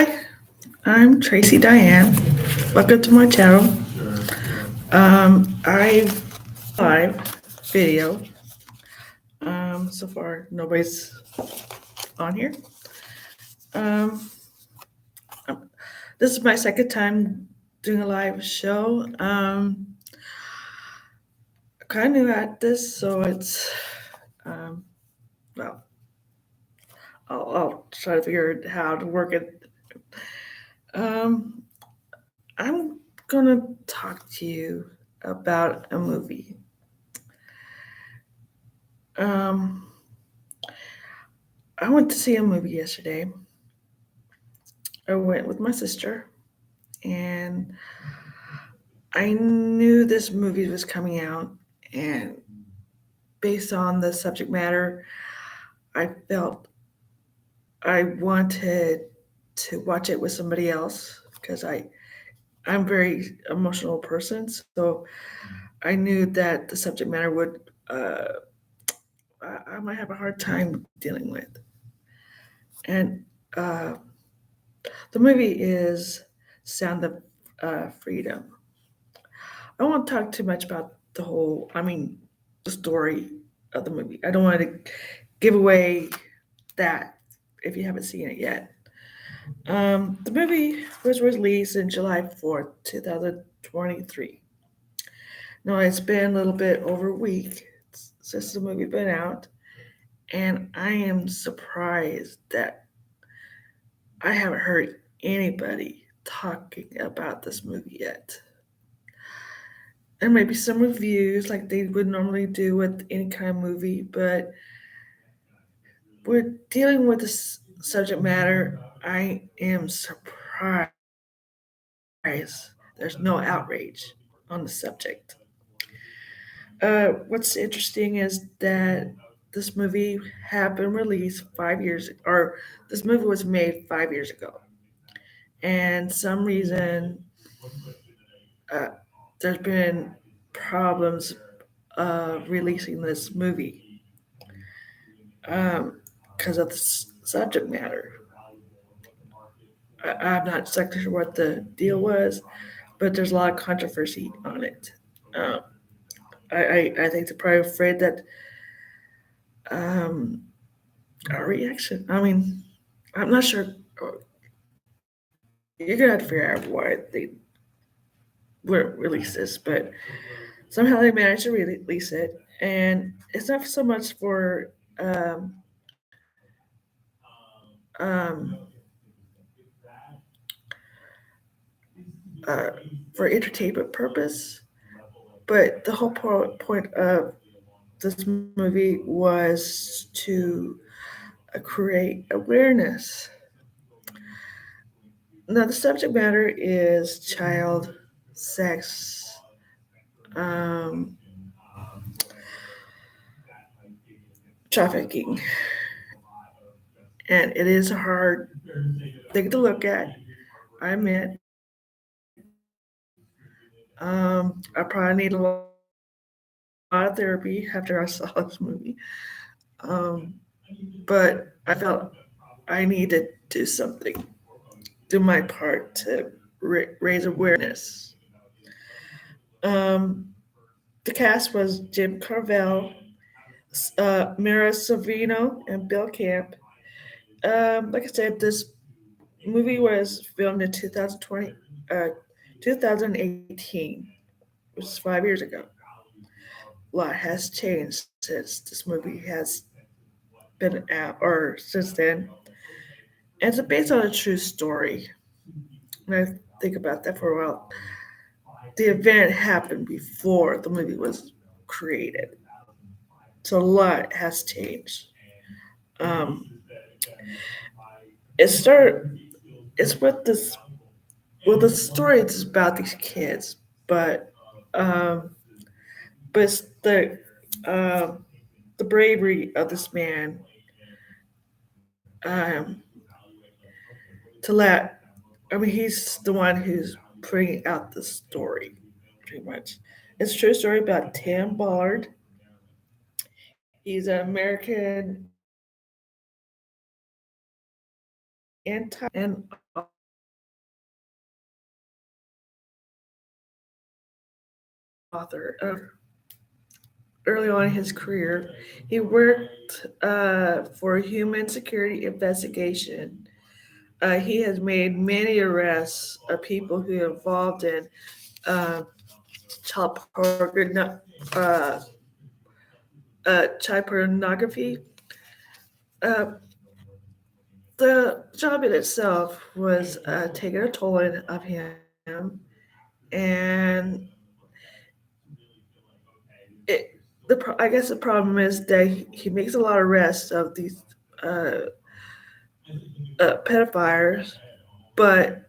Hi, I'm Tracy Diane. Welcome to my channel. I live video. So far nobody's on here. Um, this is my second time doing a live show. Kind of new at this, so it's um, well, I'll try to figure out how to work it. Um, I'm gonna talk to you about a movie. Um, I went to see a movie yesterday. I went with my sister, and I knew this movie was coming out. And based on the subject matter, I felt I wanted to watch it with somebody else because I'm a very emotional person. So I knew that the subject matter would I might have a hard time dealing with. And uh, the movie is Sound of Freedom. I won't talk too much about the story of the movie. I don't want to give away that if you haven't seen it yet. The movie was released in July 4th, 2023. Now, it's been a little bit over a week since the movie been out, and I am surprised that I haven't heard anybody talking about this movie yet. There may be some reviews like they would normally do with any kind of movie, but we're dealing with this subject matter. I am surprised there's no outrage on the subject. What's interesting is that this movie had been released 5 years, or this movie was made 5 years ago, and some reason uh, there's been problems releasing this movie because of the subject matter. I'm not exactly sure what the deal was, but there's a lot of controversy on it. Um, I think they're probably afraid that um, our reaction. I'm not sure. You're gonna have to figure out why they wouldn't release this, but somehow they managed to release it, and it's not so much for um, uh, for entertainment purpose, but the whole point of this movie was to create awareness. Now, the subject matter is child sex, um, trafficking, and it is a hard thing to look at. I admit, I probably need a lot of therapy after I saw this movie, um, but I felt I needed to do something, do my part to raise awareness. Um, the cast was Jim Carvell, Mira Sorvino, and Bill Camp. Like I said, this movie was filmed in 2018, which is 5 years ago. A lot has changed since this movie has been out, or since then. And it's based on a true story. And I think about that for a while. The event happened before the movie was created, so a lot has changed. Um, it started. It's with this. Well, the story is about these kids, but um, it's um, the bravery of this man to let. I mean, he's the one who's bringing out the story, pretty much. It's a true story about Tim Ballard. He's an American anti and author of early on in his career. He worked for Human Security Investigation. He has made many arrests of people who are involved in uh, child, uh, child pornography. Uh, the job in itself was taking a toll of him, and it, I guess the problem is that he makes a lot of arrests of these uh, pedophiles, but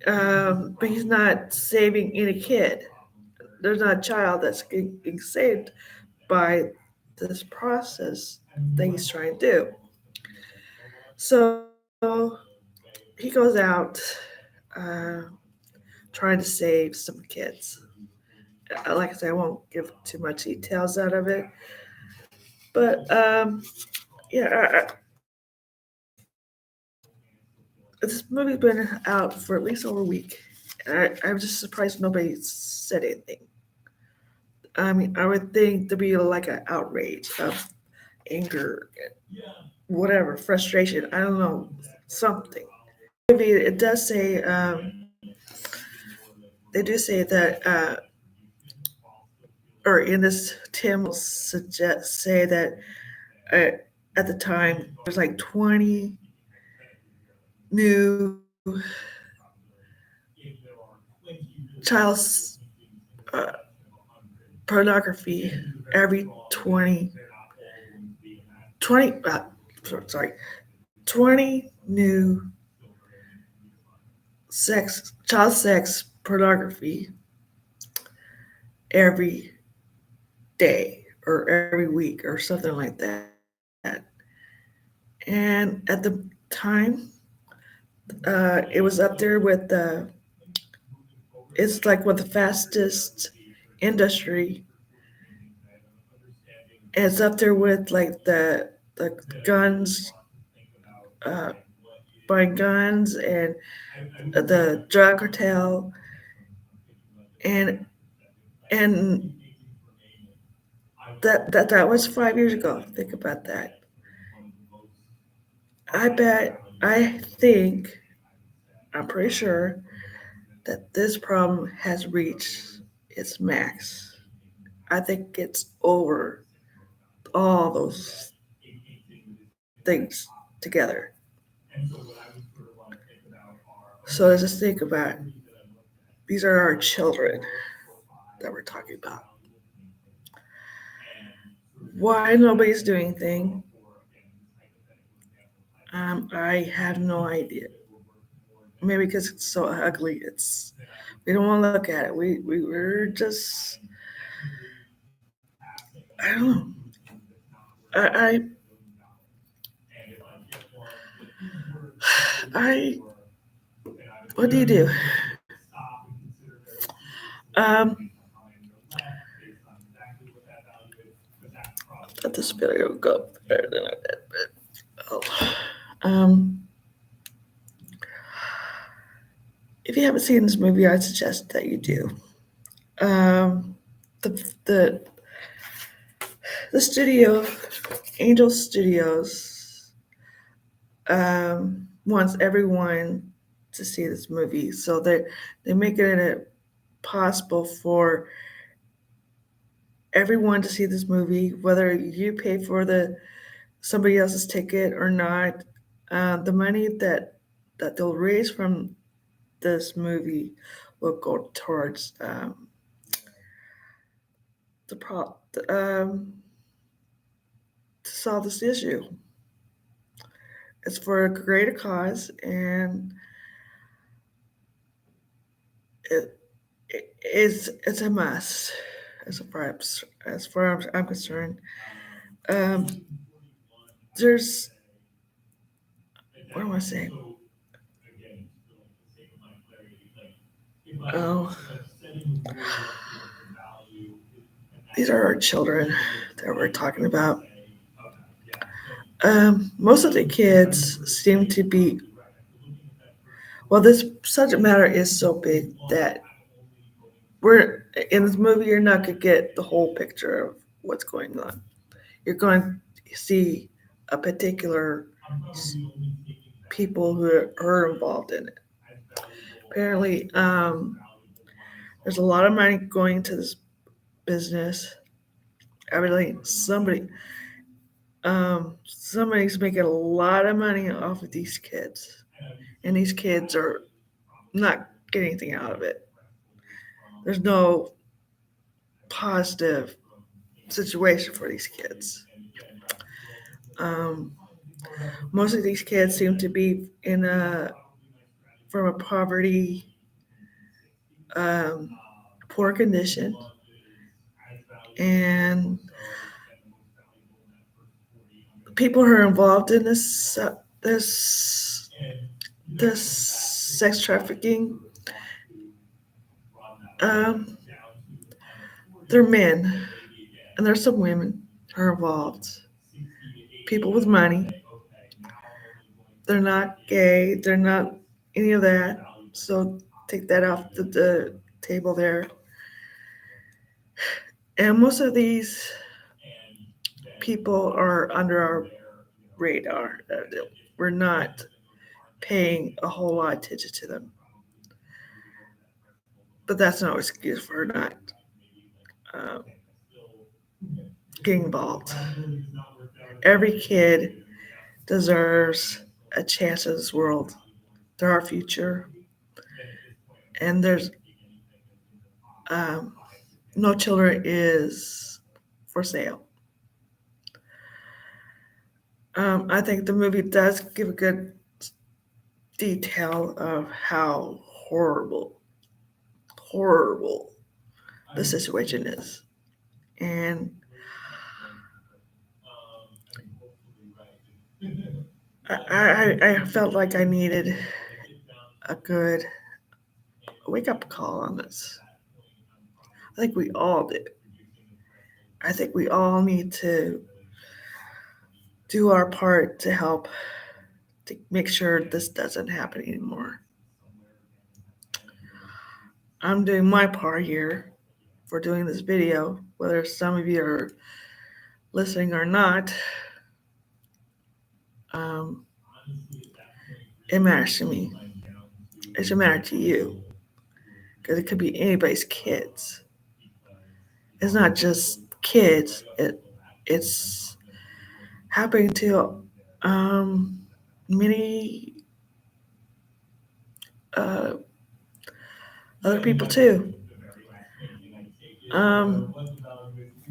but he's not saving any kid. There's not a child that's getting saved by this process that he's trying to do. So he goes out uh, trying to save some kids. Like I said, I won't give too much details out of it, but yeah, this movie's been out for at least over a week. I'm just surprised nobody said anything. I mean, I would think there'd be like an outrage of anger, whatever, frustration. I don't know, something. Movie it does say they do say that, or in this Tim will suggest say that uh, at the time there's like 20 new child uh, pornography every 20 sorry 20 new child sex pornography every day or every week or something like that. And at the time, it was up there with it's like one of the fastest industry. And it's up there with like the guns, uh, buying guns and the drug cartel, and and that was 5 years ago. Think about that. I think, I'm pretty sure that this problem has reached its max. I think it's over all those things together. So let's just think about, these are our children that we're talking about. Why nobody's doing anything? I have no idea. Maybe because it's so ugly. We don't want to look at it. We're just, I don't know. I I what do you do? Um, let this video go better than I did. But, oh. If you haven't seen this movie, I suggest that you do. Um, the the the studio, Angel Studios, wants everyone to see this movie, so they make it possible for everyone to see this movie, whether you pay for the somebody else's ticket or not. The money that they'll raise from this movie will go towards the pro to solve this issue. It's for a greater cause, and it's a must as far as I'm concerned. Um, there's what am I saying? Oh, these are our children that we're talking about. Most of the kids seem to be Well, this subject matter is so big that we're in this movie. You're not gonna get the whole picture of what's going on. You're going to see a particular people who are involved in it. Apparently, there's a lot of money going to this business. Evidently, somebody's making a lot of money off of these kids, and these kids are not getting anything out of it. There's no positive situation for these kids. Um, Most of these kids seem to be from a poverty, um, poor condition, and people who are involved in this sex trafficking, um, they're men, and there's some women who are involved. People with money. They're not gay. They're not any of that. So take that off the table there. And most of these people are under our radar. We're not paying a whole lot of attention to them. But that's no excuse for not um, getting involved. Every kid deserves a chance in this world. They're our future. And there's um, no children is for sale. I think the movie does give a good detail of how horrible the situation is. And I felt like I needed a good wake up call on this. I think we all do. I think we all need to do our part to help to make sure this doesn't happen anymore. I'm doing my part here for doing this video, whether some of you are listening or not. Um, it matters to me. It should matter to you because it could be anybody's kids. It's not just kids. It's happening to many uh, other people too. Um,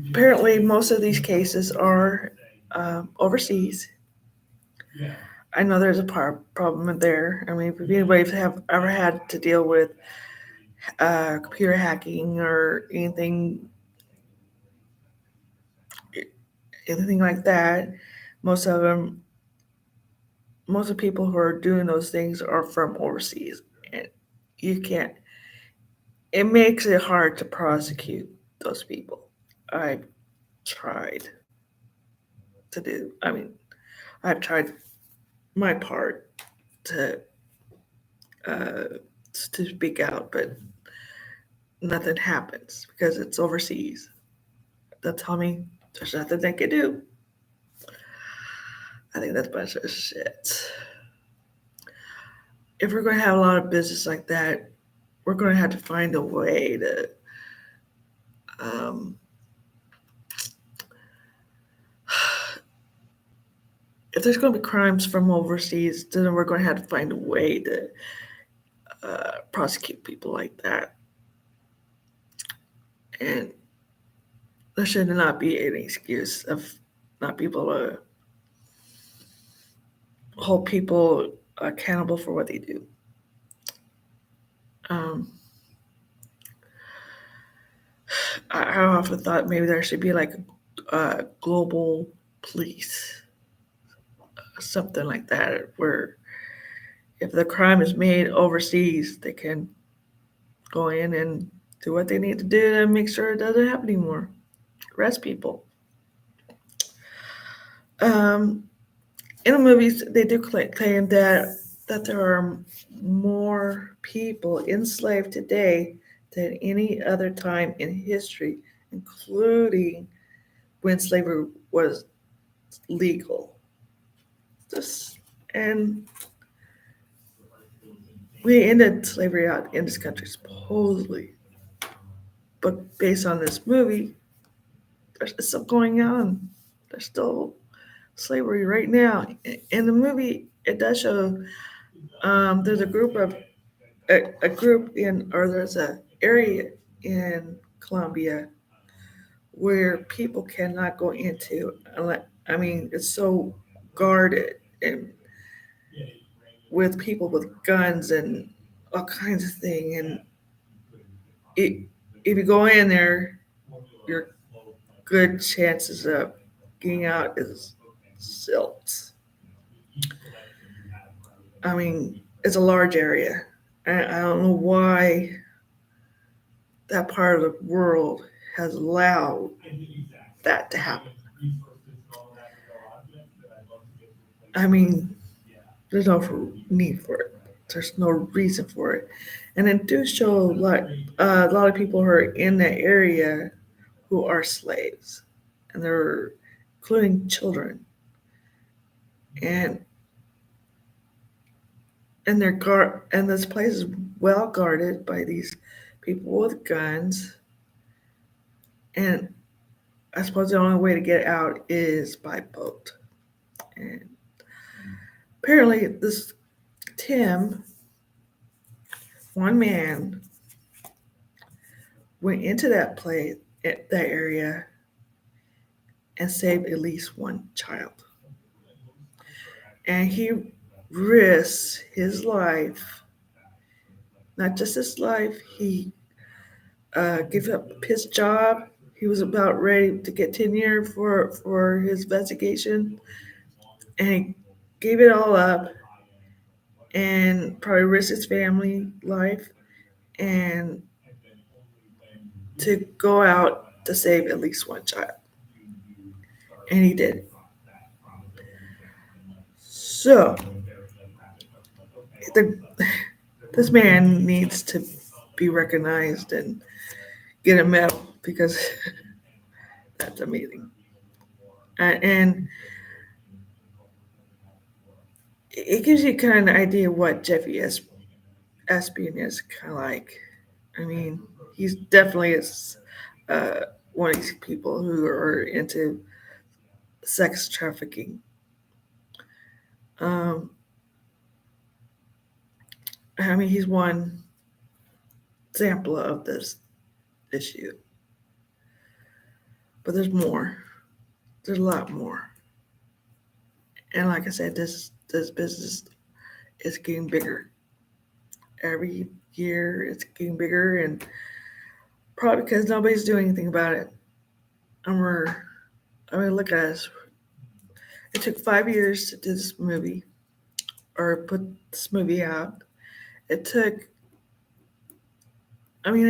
Apparently, most of these cases are overseas. I know there's a problem there. I mean, if anybody have ever had to deal with computer hacking or anything like that, most of the people who are doing those things are from overseas, and you can't. It makes it hard to prosecute those people. I've tried to do. I mean, I've tried my part to uh, to speak out, but nothing happens because it's overseas. They'll tell me there's nothing they can do. I think that's a bunch of shit. If we're going to have a lot of business like that, we're going to have to find a way to if there's going to be crimes from overseas, then we're going to have to find a way to prosecute people like that. And there should not be any excuse of not being able to hold people accountable for what they do. I often thought maybe there should be like a global police, something like that, where if the crime is made overseas, they can go in and do what they need to do to make sure it doesn't happen anymore. Arrest people. In the movies, they do claim that that there are more people enslaved today than any other time in history, including when slavery was legal. This, and we ended slavery out in this country supposedly, but based on this movie, there's still going on. There's still slavery right now. In the movie, it does show there's a group in, or there's a area in Colombia where people cannot go into. I mean, it's so guarded and with people with guns and all kinds of thing. And it, if you go in there, your good chances of getting out is zilch. I mean, it's a large area. And I don't know why that part of the world has allowed that to happen. I mean, there's no need for it. There's no reason for it. And it do show a lot of people who are in that area who are slaves, and they're including children, and and this place is well guarded by these people with guns. And I suppose the only way to get out is by boat. And apparently, this Tim, one man, went into that place, that area, and saved at least one child. And he risked his life, not just his life. He gave up his job. He was about ready to get tenure for his investigation, and he gave it all up and probably risked his family life and to go out to save at least one child. And he did. So the, this man needs to be recognized and get a medal because that's amazing. And it gives you kind of an idea what Jeffy Espin is kind of like. I mean, he's definitely uh, one of these people who are into sex trafficking. Um, I mean, he's one example of this issue, but there's more. There's a lot more. And like I said, this business is getting bigger. Every year, it's getting bigger, and probably because nobody's doing anything about it. And look at us. It took 5 years to do this movie or put this movie out. It took, I mean,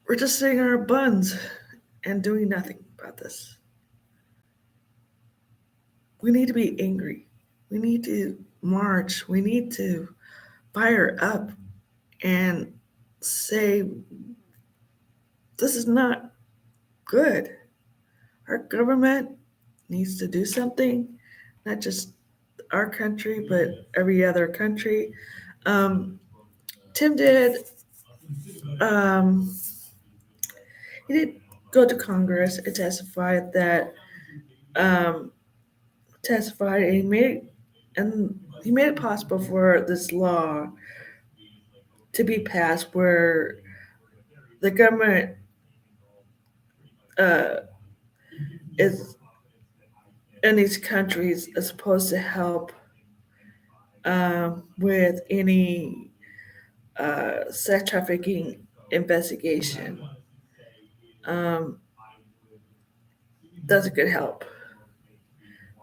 we're just sitting on our buns and doing nothing about this. We need to be angry. We need to march. We need to fire up and say, this is not good. Our government needs to do something, not just our country, but every other country. Um, Tim did, um, he did go to Congress and um, testified, and he made it possible for this law to be passed where the government uh, is in these countries is supposed to help with any sex trafficking investigation. Um, that's a good help,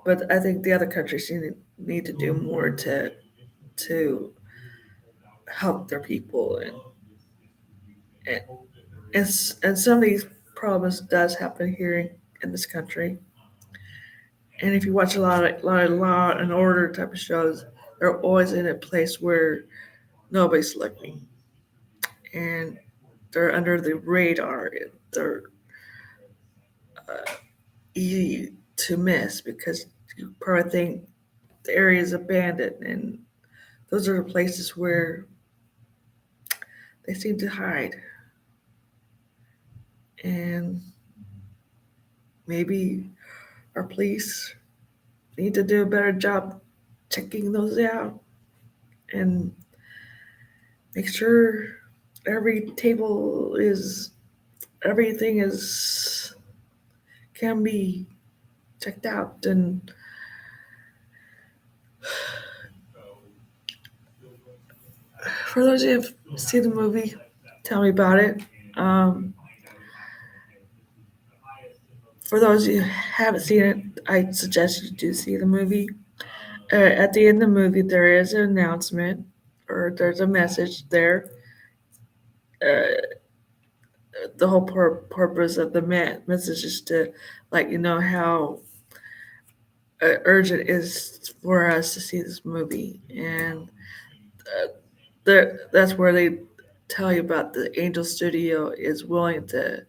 but I think the other countries need to do more to help their people, and and some of these problems does happen here in this country, And if you watch a lot of Law and Order type of shows, they're always in a place where nobody's looking, and they're under the radar. They're easy to miss because you probably think the area is abandoned, and those are the places where they seem to hide. And maybe our police need to do a better job checking those out and make sure everything is can be checked out. And for those of you who have seen the movie, tell me about it. Um, for those of you who haven't seen it, I suggest you do see the movie. At the end of the movie, there is an announcement or there's a message there. Uh, the whole purpose of the message is to let you know how urgent it is for us to see this movie. And that's where they tell you about the Angel Studio is willing to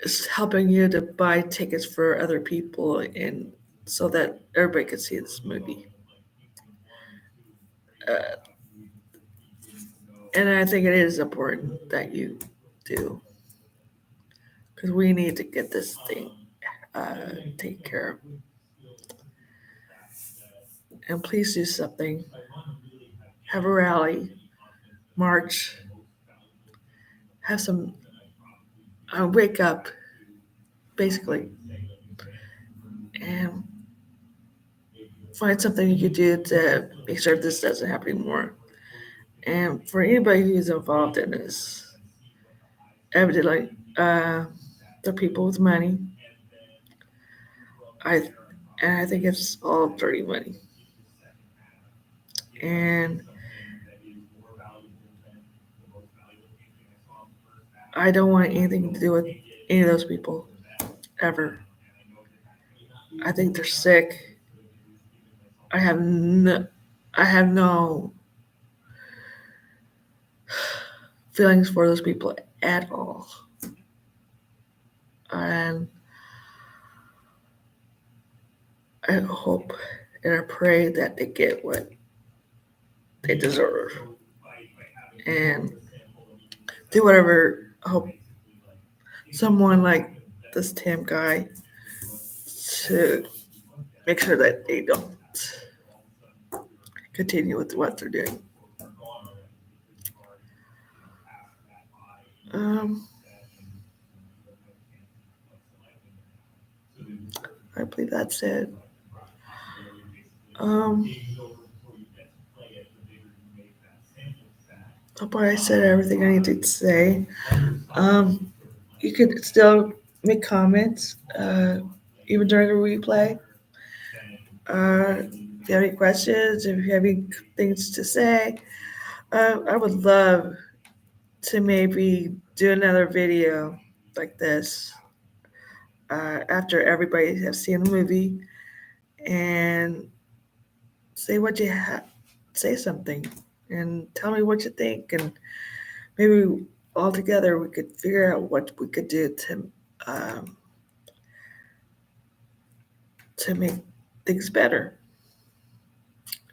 is helping you to buy tickets for other people and so that everybody can see this movie. Uh, and I think it is important that you do because we need to get this thing taken care of. And please do something. Have a rally, march, have some wake up, basically, and find something you could do to make sure this doesn't happen anymore. And for anybody who's involved in this, evidently, the people with money, I and I think it's all dirty money. And I don't want anything to do with any of those people ever. I think they're sick. I have no, I have no feelings for those people at all. And I hope and I pray that they get what they deserve and do whatever. I hope someone like this Tim guy to make sure that they don't continue with what they're doing. Um, I believe that's it. Um, hope I said everything I needed to say. Um, you could still make comments, even during the replay. If you have any questions, if you have any things to say, I would love to maybe do another video like this after everybody has seen the movie and say what you have, say something, and tell me what you think, and maybe all together we could figure out what we could do um, to make things better.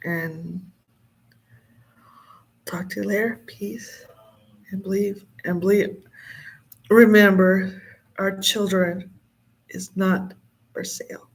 And talk to you later. Peace and believe. Remember, our children is not for sale.